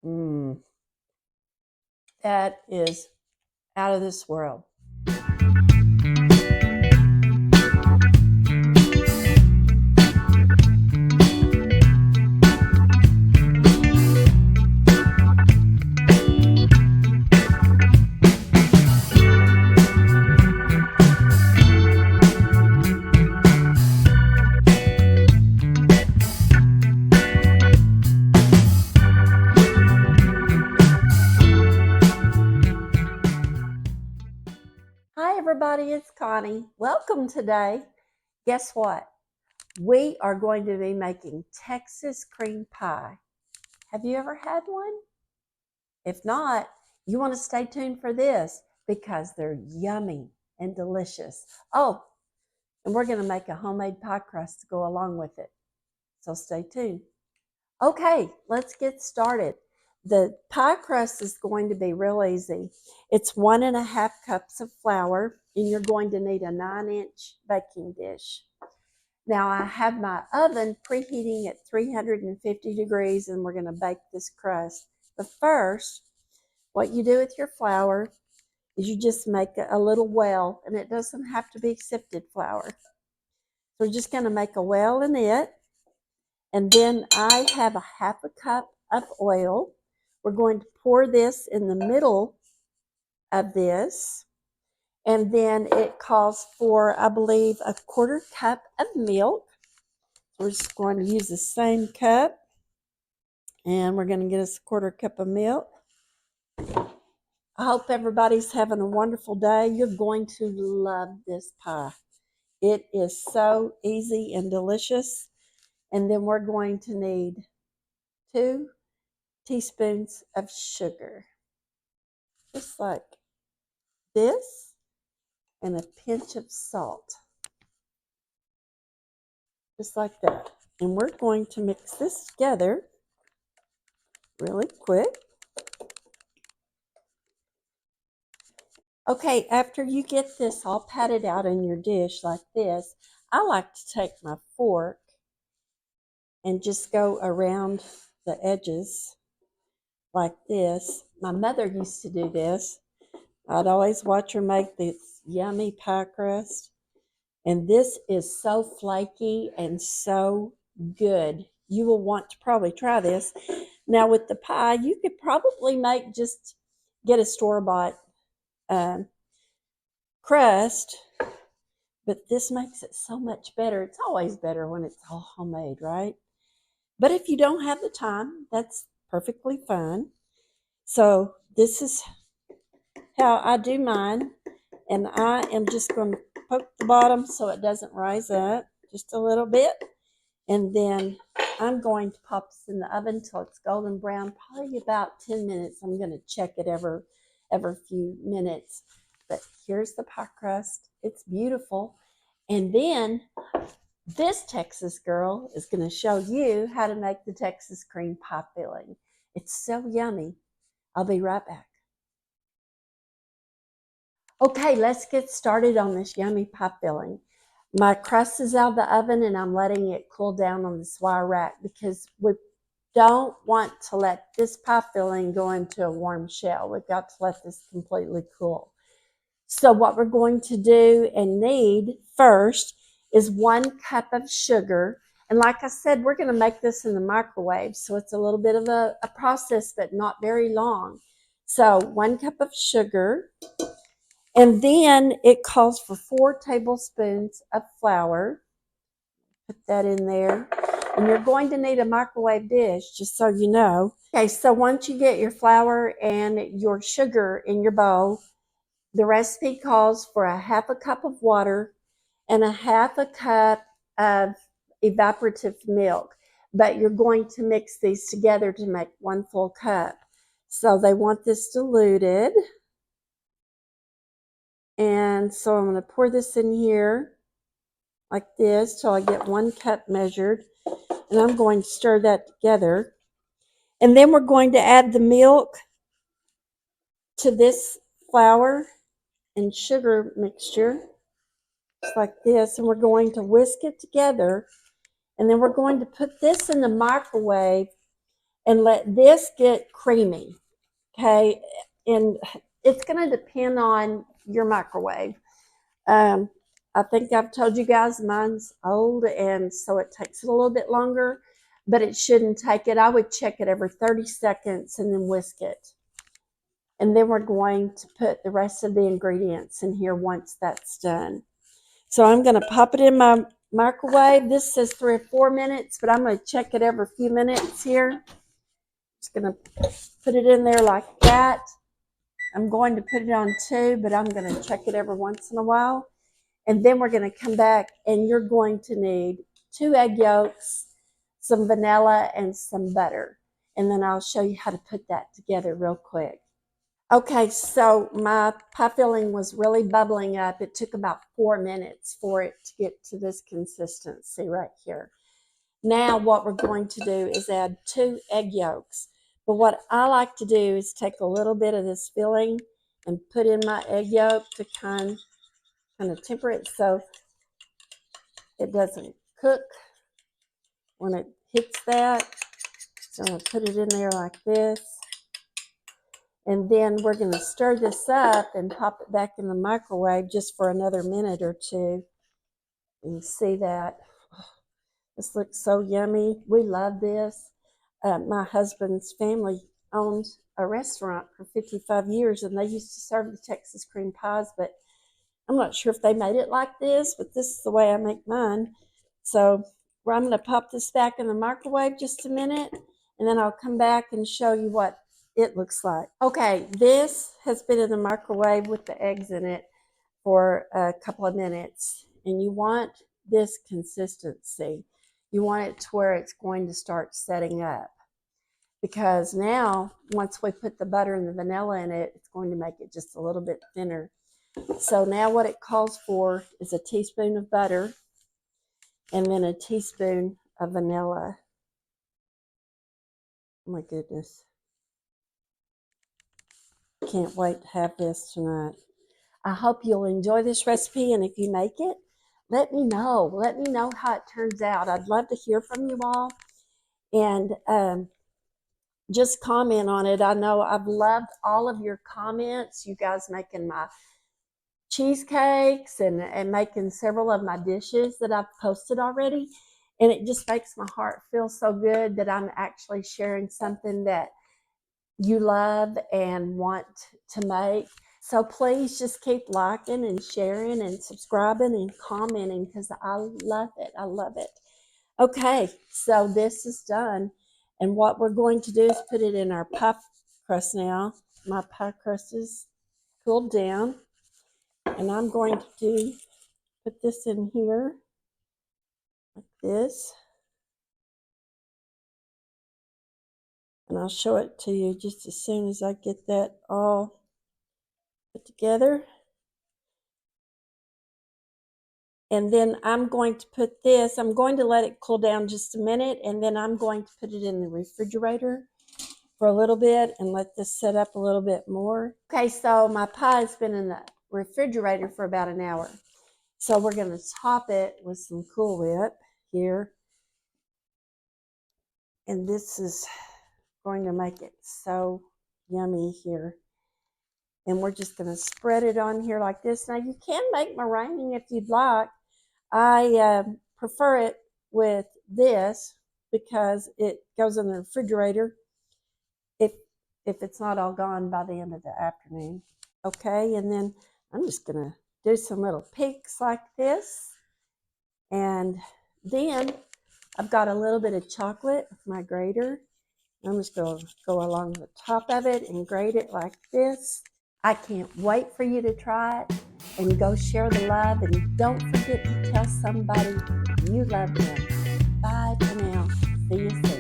Mmm, that is out of this world. Hi everybody, it's Connie. Welcome today. Guess what? We are going to be making Texas cream pie. Have you ever had one? If not, you want to stay tuned for this because they're yummy and delicious. Oh, and we're going to make a homemade pie crust to go along with it. So stay tuned. Okay, let's get started. The pie crust is going to be real easy. It's 1.5 cups of flour, and you're going to need a 9-inch baking dish. Now I have my oven preheating at 350 degrees, and we're going to bake this crust. But first, what you do with your flour is you just make a little well, and it doesn't have to be sifted flour. So we're just going to make a well in it. And then I have a 1/2 cup of oil. We're going to pour this in the middle of this. And then it calls for, I believe, a 1/4 cup of milk. We're just going to use the same cup. And we're going to get us a 1/4 cup of milk. I hope everybody's having a wonderful day. You're going to love this pie. It is so easy and delicious. And then we're going to need 2 teaspoons of sugar. Just like this, and a pinch of salt. Just like that. And we're going to mix this together really quick. Okay, after you get this all patted out in your dish like this, I like to take my fork and just go around the edges like this. My mother used to do this. I'd always watch her make this yummy pie crust. And this is so flaky and so good. You will want to probably try this. Now with the pie, you could probably get a store-bought crust, but this makes it so much better. It's always better when it's all homemade, right? But if you don't have the time, that's perfectly fine. So this is how I do mine. And I am just going to poke the bottom so it doesn't rise up just a little bit. And then I'm going to pop this in the oven till it's golden brown, probably about 10 minutes. I'm going to check it every few minutes. But here's the pie crust. It's beautiful. And then this Texas girl is going to show you how to make the Texas cream pie filling. It's so yummy. I'll be right back. Okay, let's get started on this yummy pie filling. My crust is out of the oven and I'm letting it cool down on this wire rack because we don't want to let this pie filling go into a warm shell. We've got to let this completely cool. So what we're going to do and need first is 1 cup of sugar. And like I said, we're going to make this in the microwave. So it's a little bit of a process, but not very long. So 1 cup of sugar. And then it calls for 4 tablespoons of flour. Put that in there. And you're going to need a microwave dish, just so you know. Okay, so once you get your flour and your sugar in your bowl, the recipe calls for a 1/2 cup of water and a 1/2 cup of evaporated milk. But you're going to mix these together to make 1 full cup. So they want this diluted. And so I'm going to pour this in here like this till I get 1 cup measured. And I'm going to stir that together. And then we're going to add the milk to this flour and sugar mixture, just like this. And we're going to whisk it together. And then we're going to put this in the microwave and let this get creamy, okay? And it's going to depend on your microwave. I think I've told you guys mine's old, and so it takes it a little bit longer, but it shouldn't take it. I would check it every 30 seconds and then whisk it. And then we're going to put the rest of the ingredients in here once that's done. So I'm going to pop it in my microwave. This says 3 or 4 minutes, but I'm going to check it every few minutes here. Just going to put it in there like that. I'm going to put it on 2, but I'm going to check it every once in a while. And then we're going to come back, and you're going to need 2 egg yolks, some vanilla, and some butter. And then I'll show you how to put that together real quick. Okay, so my pie filling was really bubbling up. It took about 4 minutes for it to get to this consistency right here. Now what we're going to do is add 2 egg yolks. But what I like to do is take a little bit of this filling and put in my egg yolk to kind of temper it so it doesn't cook when it hits that. So I'm going to put it in there like this. And then we're going to stir this up and pop it back in the microwave just for another minute or 2. You see that? This looks so yummy. We love this. My husband's family owned a restaurant for 55 years, and they used to serve the Texas cream pies, but I'm not sure if they made it like this, but this is the way I make mine. So I'm going to pop this back in the microwave just a minute, and then I'll come back and show you what it looks like. Okay, this has been in the microwave with the eggs in it for a couple of minutes, and you want this consistency. You want it to where it's going to start setting up, because now once we put the butter and the vanilla in it, it's going to make it just a little bit thinner. So now what it calls for is a teaspoon of butter and then a teaspoon of vanilla. Oh my goodness. Can't wait to have this tonight. I hope you'll enjoy this recipe, and if you make it, let me know. Let me know how it turns out. I'd love to hear from you all, and just comment on it. I know I've loved all of your comments. You guys making my cheesecakes and making several of my dishes that I've posted already. And it just makes my heart feel so good that I'm actually sharing something that you love and want to make. So please just keep liking and sharing and subscribing and commenting, because I love it. I love it. Okay, so this is done. And what we're going to do is put it in our pie crust now. My pie crust is cooled down. And I'm going to put this in here like this. And I'll show it to you just as soon as I get that all put together. And then I'm going to put this, I'm going to let it cool down just a minute, and then I'm going to put it in the refrigerator for a little bit and let this set up a little bit more. Okay, so my pie has been in the refrigerator for about an hour. So we're going to top it with some Cool Whip here. And this is going to make it so yummy here. And we're just going to spread it on here like this. Now you can make meringue if you'd like. I prefer it with this because it goes in the refrigerator if it's not all gone by the end of the afternoon. Okay, and then I'm just going to do some little peaks like this. And then I've got a little bit of chocolate with my grater. I'm just going to go along the top of it and grate it like this. I can't wait for you to try it and go share the love. And don't forget to tell somebody you love them. Bye for now. See you soon.